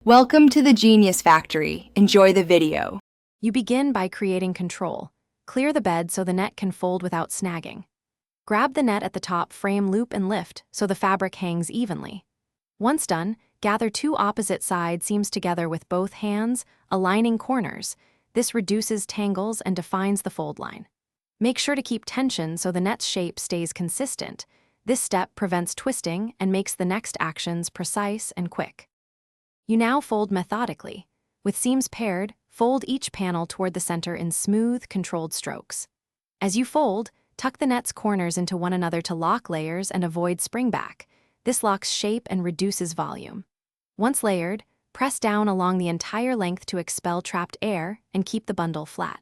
Welcome to the Genius Factory. Enjoy the video. You begin by creating control. Clear the bed so the net can fold without snagging. Grab the net at the top frame loop and lift so the fabric hangs evenly. Once done, gather two opposite side seams together with both hands, aligning corners. This reduces tangles and defines the fold line. Make sure to keep tension so the net's shape stays consistent. This step prevents twisting and makes the next actions precise and quick. You now fold methodically. With seams paired, fold each panel toward the center in smooth, controlled strokes. As you fold, tuck the net's corners into one another to lock layers and avoid springback. This locks shape and reduces volume. Once layered, press down along the entire length to expel trapped air and keep the bundle flat.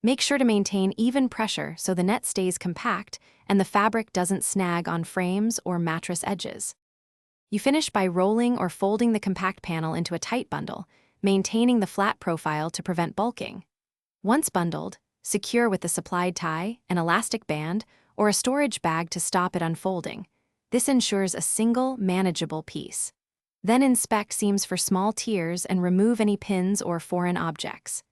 Make sure to maintain even pressure so the net stays compact and the fabric doesn't snag on frames or mattress edges. You finish by rolling or folding the compact panel into a tight bundle, maintaining the flat profile to prevent bulking. Once bundled, secure with the supplied tie, an elastic band, or a storage bag to stop it unfolding. This ensures a single, manageable piece. Then inspect seams for small tears and remove any pins or foreign objects.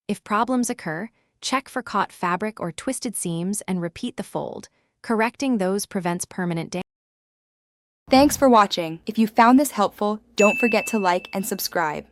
If problems occur, check for caught fabric or twisted seams and repeat the fold. Correcting those prevents permanent damage. Thanks for watching. If you found this helpful, don't forget to like and subscribe.